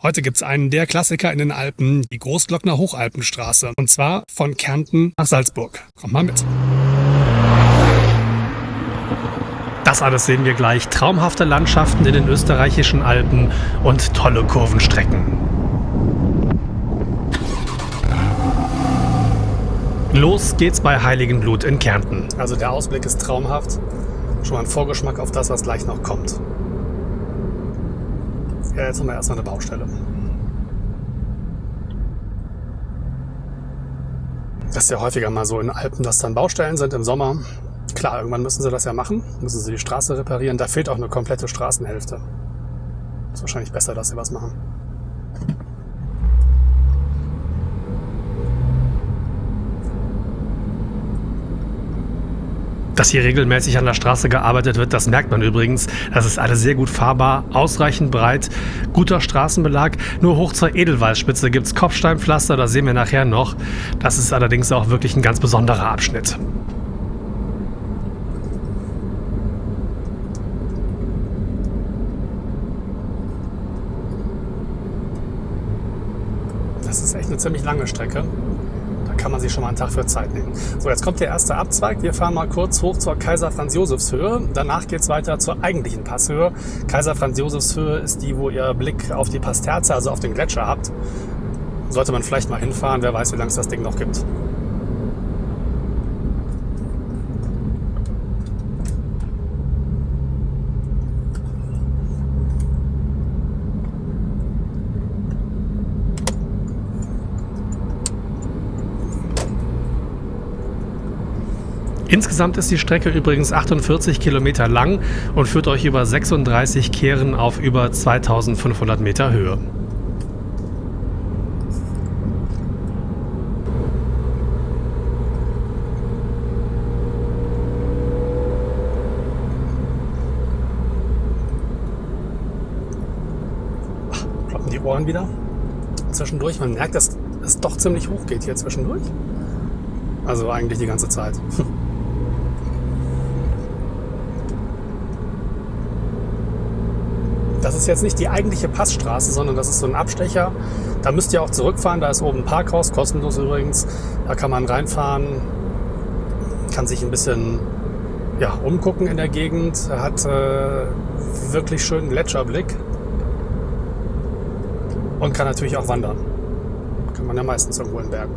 Heute gibt's einen der Klassiker in den Alpen, die Großglockner Hochalpenstraße. Und zwar von Kärnten nach Salzburg. Kommt mal mit. Das alles sehen wir gleich. Traumhafte Landschaften in den österreichischen Alpen und tolle Kurvenstrecken. Los geht's bei Heiligenblut in Kärnten. Also der Ausblick ist traumhaft. Schon mal ein Vorgeschmack auf das, was gleich noch kommt. Ja, jetzt haben wir erstmal eine Baustelle. Das ist ja häufiger mal so in Alpen, dass dann Baustellen sind im Sommer. Klar, irgendwann müssen sie das ja machen, müssen sie die Straße reparieren. Da fehlt auch eine komplette Straßenhälfte. Ist wahrscheinlich besser, dass sie was machen. Dass hier regelmäßig an der Straße gearbeitet wird, das merkt man übrigens. Das ist alles sehr gut fahrbar, ausreichend breit, guter Straßenbelag. Nur hoch zur Edelweißspitze gibt es Kopfsteinpflaster, das sehen wir nachher noch. Das ist allerdings auch wirklich ein ganz besonderer Abschnitt. Das ist echt eine ziemlich lange Strecke. Kann man sich schon mal einen Tag für Zeit nehmen. So, jetzt kommt der erste Abzweig. Wir fahren mal kurz hoch zur Kaiser-Franz-Josefs-Höhe. Danach geht es weiter zur eigentlichen Passhöhe. Kaiser-Franz-Josefs-Höhe ist die, wo ihr Blick auf die Pasterze, also auf den Gletscher habt. Sollte man vielleicht mal hinfahren. Wer weiß, wie lange es das Ding noch gibt. Insgesamt ist die Strecke übrigens 48 Kilometer lang und führt euch über 36 Kehren auf über 2500 Meter Höhe. Kloppen die Ohren wieder zwischendurch. Man merkt, dass es doch ziemlich hoch geht hier zwischendurch. Also eigentlich die ganze Zeit. Das ist jetzt nicht die eigentliche Passstraße, sondern das ist so ein Abstecher. Da müsst ihr auch zurückfahren. Da ist oben ein Parkhaus, kostenlos übrigens. Da kann man reinfahren, kann sich ein bisschen umgucken in der Gegend. Hat wirklich schönen Gletscherblick und kann natürlich auch wandern. Kann man ja meistens irgendwo in Bergen.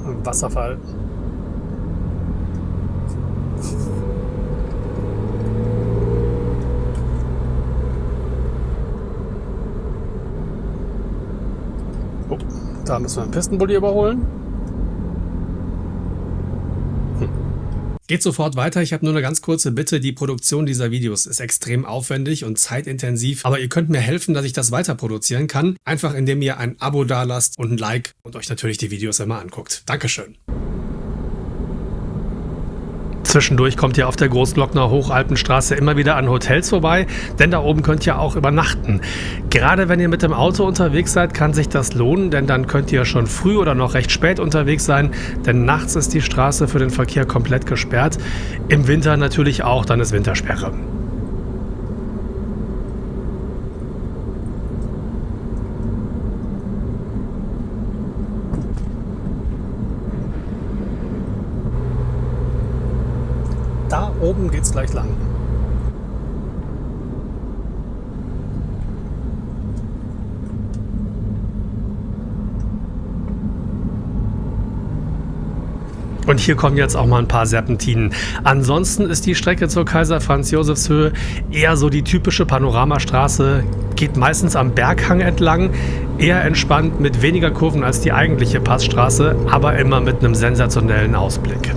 Ein Wasserfall. Oh, da müssen wir einen Pistenbully überholen. Geht sofort weiter. Ich habe nur eine ganz kurze Bitte. Die Produktion dieser Videos ist extrem aufwendig und zeitintensiv. Aber ihr könnt mir helfen, dass ich das weiter produzieren kann. Einfach indem ihr ein Abo dalasst und ein Like und euch natürlich die Videos immer anguckt. Dankeschön. Zwischendurch kommt ihr auf der Großglockner Hochalpenstraße immer wieder an Hotels vorbei, denn da oben könnt ihr auch übernachten. Gerade wenn ihr mit dem Auto unterwegs seid, kann sich das lohnen, denn dann könnt ihr schon früh oder noch recht spät unterwegs sein, denn nachts ist die Straße für den Verkehr komplett gesperrt. Im Winter natürlich auch, dann ist Wintersperre. Da oben geht's gleich lang. Und hier kommen jetzt auch mal ein paar Serpentinen. Ansonsten ist die Strecke zur Kaiser-Franz-Josefs-Höhe eher so die typische Panoramastraße, geht meistens am Berghang entlang, eher entspannt mit weniger Kurven als die eigentliche Passstraße, aber immer mit einem sensationellen Ausblick.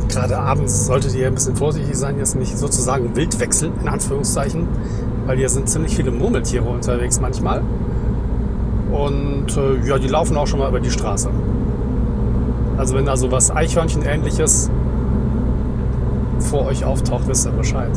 Gerade abends solltet ihr ein bisschen vorsichtig sein, jetzt nicht sozusagen Wildwechsel, in Anführungszeichen, weil hier sind ziemlich viele Murmeltiere unterwegs manchmal. Und die laufen auch schon mal über die Straße. Also wenn da sowas Eichhörnchen-ähnliches vor euch auftaucht, wisst ihr Bescheid.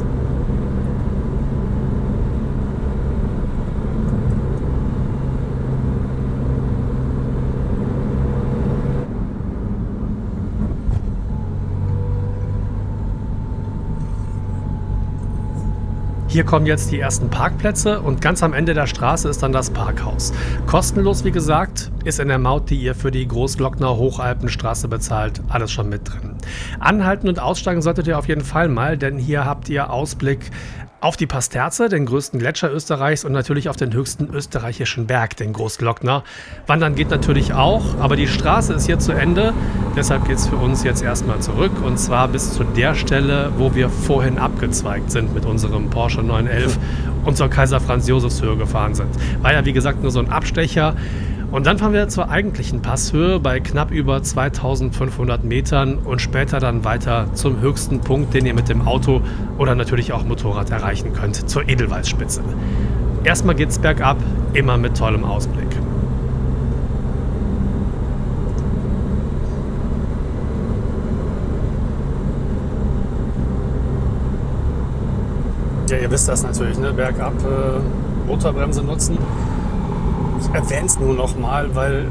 Hier kommen jetzt die ersten Parkplätze und ganz am Ende der Straße ist dann das Parkhaus. Kostenlos, wie gesagt, ist in der Maut, die ihr für die Großglockner Hochalpenstraße bezahlt, alles schon mit drin. Anhalten und aussteigen solltet ihr auf jeden Fall mal, denn hier habt ihr Ausblick auf die Pasterze, den größten Gletscher Österreichs und natürlich auf den höchsten österreichischen Berg, den Großglockner. Wandern geht natürlich auch, aber die Straße ist hier zu Ende. Deshalb geht es für uns jetzt erstmal zurück und zwar bis zu der Stelle, wo wir vorhin abgezweigt sind mit unserem Porsche 911 und zur Kaiser Franz Josefs Höhe gefahren sind. War ja wie gesagt nur so ein Abstecher. Und dann fahren wir zur eigentlichen Passhöhe bei knapp über 2500 Metern und später dann weiter zum höchsten Punkt, den ihr mit dem Auto oder natürlich auch Motorrad erreichen könnt, zur Edelweißspitze. Erstmal geht's bergab, immer mit tollem Ausblick. Ja, ihr wisst das natürlich, ne? Bergab Motorbremse nutzen. Ich erwähne es nur noch mal, weil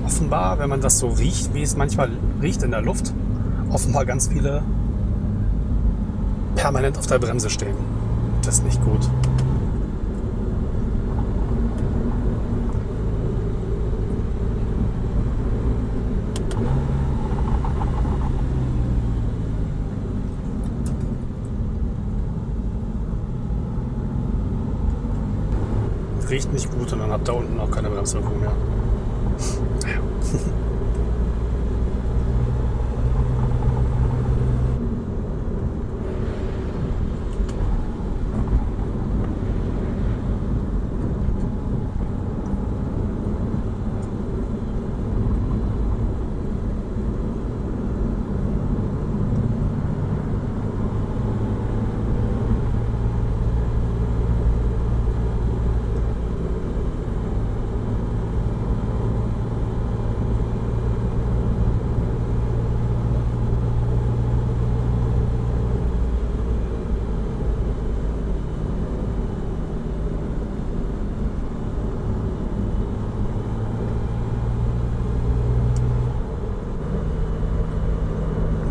offenbar, wenn man das so riecht, wie es manchmal riecht in der Luft, offenbar ganz viele permanent auf der Bremse stehen. Das ist nicht gut. Riecht nicht gut und dann habt ihr unten auch keine Bremswirkung mehr. Naja.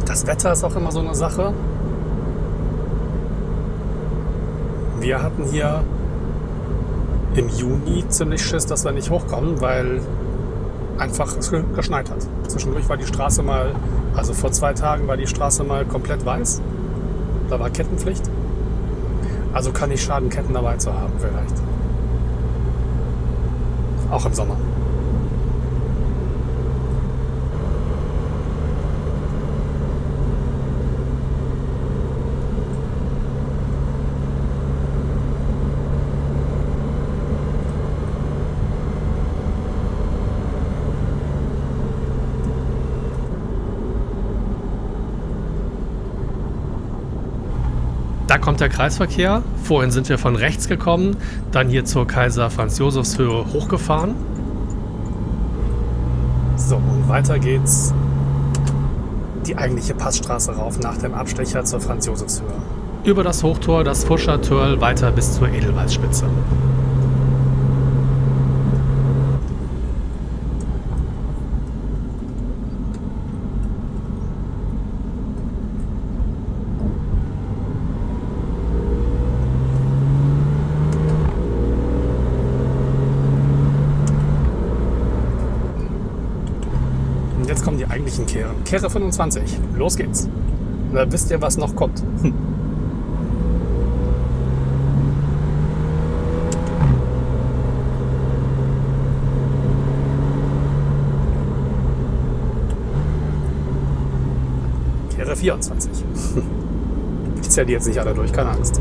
Das Wetter ist auch immer so eine Sache. Wir hatten hier im Juni ziemlich Schiss, dass wir nicht hochkommen, weil einfach es geschneit hat. Zwischendurch war die Straße mal, also vor 2 Tagen war die Straße mal komplett weiß. Da war Kettenpflicht. Also kann nicht schaden, Ketten dabei zu haben vielleicht. Auch im Sommer. Da kommt der Kreisverkehr. Vorhin sind wir von rechts gekommen, dann hier zur Kaiser Franz Josefs Höhe hochgefahren. So, und weiter geht's die eigentliche Passstraße rauf nach dem Abstecher zur Franz Josefs Höhe. Über das Hochtor, das Fuschertörl, weiter bis zur Edelweißspitze. Jetzt kommen die eigentlichen Kehren. Kehre 25. Los geht's. Und da wisst ihr, was noch kommt. Kehre 24. Ich zähle die jetzt nicht alle durch, keine Angst.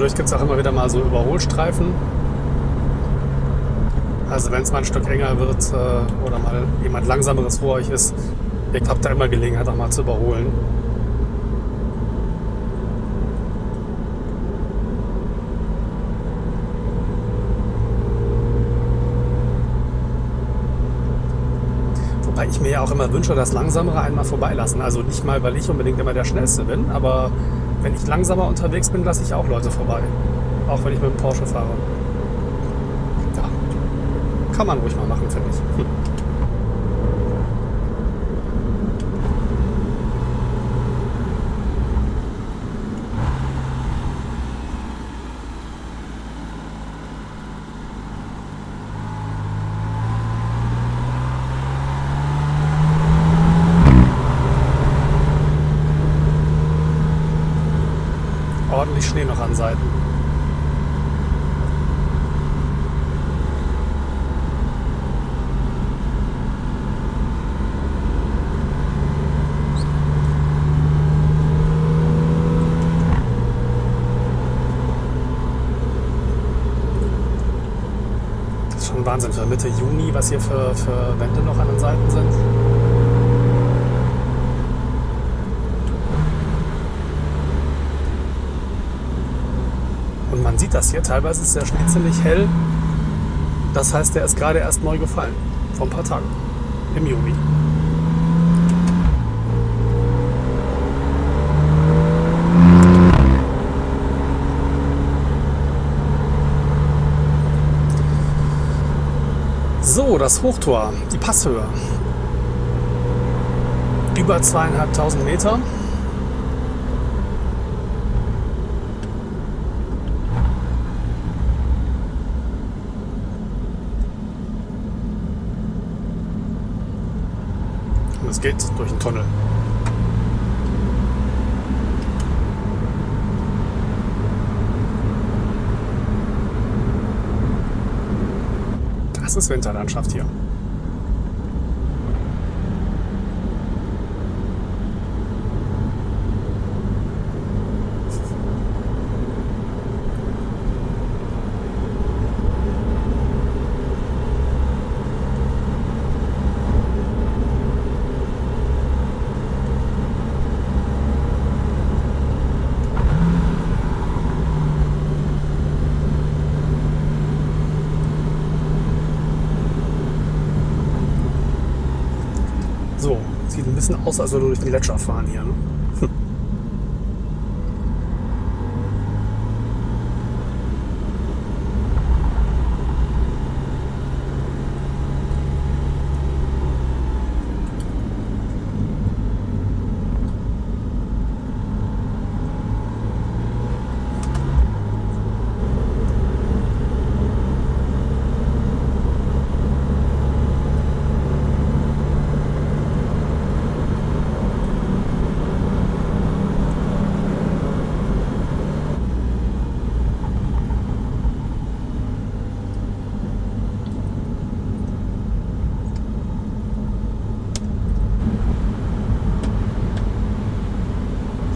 Zwischendurch gibt es auch immer wieder mal so Überholstreifen. Also wenn es mal ein Stück enger wird oder mal jemand Langsameres vor euch ist, ihr habt da immer Gelegenheit, auch mal zu überholen. Wobei ich mir ja auch immer wünsche, dass Langsamere einmal vorbeilassen. Also nicht mal, weil ich unbedingt immer der Schnellste bin, aber wenn ich langsamer unterwegs bin, lasse ich auch Leute vorbei. Auch wenn ich mit dem Porsche fahre. Ja, kann man ruhig mal machen, finde ich. Ordentlich Schnee noch an Seiten. Das ist schon Wahnsinn für Mitte Juni, was hier für Wände noch an den Seiten sind. Und man sieht das hier, teilweise ist der Schnee ziemlich hell. Das heißt, der ist gerade erst neu gefallen. Vor ein paar Tagen. Im Juni. So, das Hochtor, die Passhöhe. Über 2.500 Meter. Und es geht durch den Tunnel. Das ist Winterlandschaft hier. So, sieht ein bisschen aus, als würde durch den Gletscher fahren hier. Ne?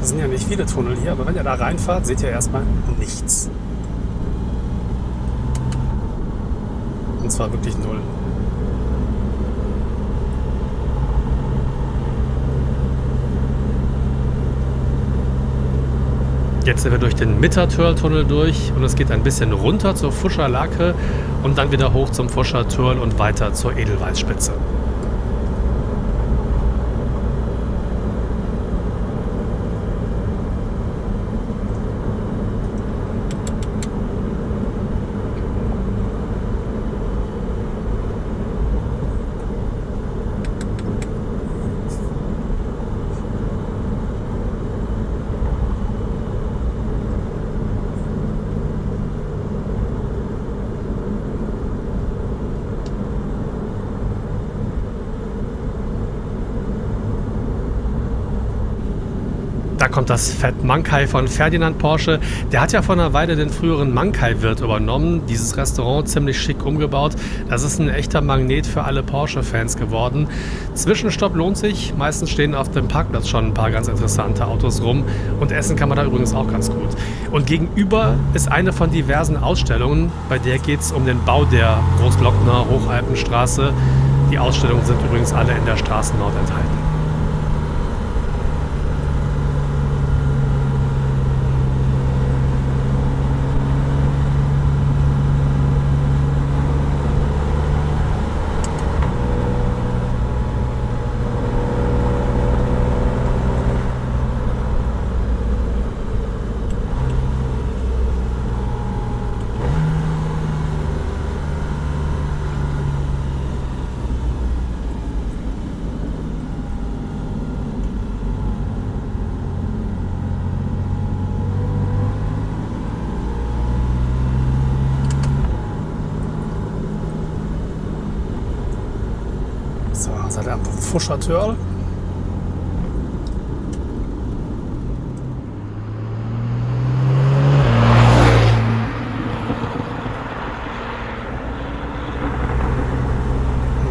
Das sind ja nicht viele Tunnel hier, aber wenn ihr da reinfahrt, seht ihr erstmal nichts. Und zwar wirklich null. Jetzt sind wir durch den Mittertörl-Tunnel durch und es geht ein bisschen runter zur Fuscher Lake und dann wieder hoch zum Fuscher Törl und weiter zur Edelweißspitze. kommt das Fett Mankai von Ferdinand Porsche. Der hat ja vor einer Weile den früheren Mankai-Wirt übernommen, dieses Restaurant ziemlich schick umgebaut. Das ist ein echter Magnet für alle Porsche-Fans geworden. Zwischenstopp lohnt sich, meistens stehen auf dem Parkplatz schon ein paar ganz interessante Autos rum und essen kann man da übrigens auch ganz gut. Und gegenüber ist eine von diversen Ausstellungen, bei der geht es um den Bau der Großglockner Hochalpenstraße. Die Ausstellungen sind übrigens alle in der Straßennord enthalten. So, seid ihr am Fuschertörl?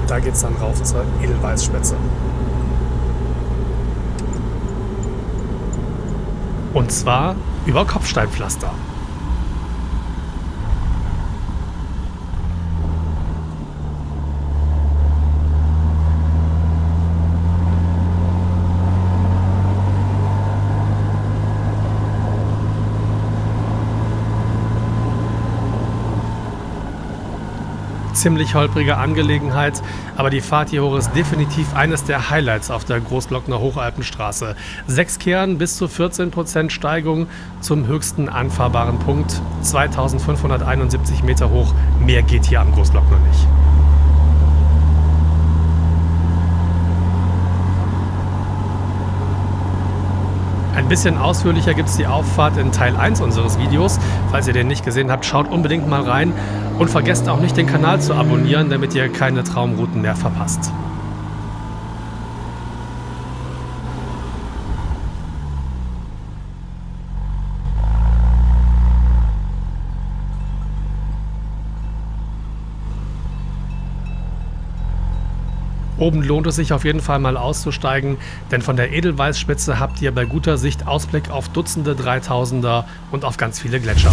Und da geht's dann rauf zur Edelweißspitze. Und zwar über Kopfsteinpflaster. Ziemlich holprige Angelegenheit, aber die Fahrt hier hoch ist definitiv eines der Highlights auf der Großglockner Hochalpenstraße. 6 Kehren bis zu 14% Steigung zum höchsten anfahrbaren Punkt, 2571 Meter hoch. Mehr geht hier am Großglockner nicht. Ein bisschen ausführlicher gibt es die Auffahrt in Teil 1 unseres Videos. Falls ihr den nicht gesehen habt, schaut unbedingt mal rein und vergesst auch nicht, den Kanal zu abonnieren, damit ihr keine Traumrouten mehr verpasst. Oben lohnt es sich auf jeden Fall mal auszusteigen, denn von der Edelweißspitze habt ihr bei guter Sicht Ausblick auf Dutzende 3000er und auf ganz viele Gletscher.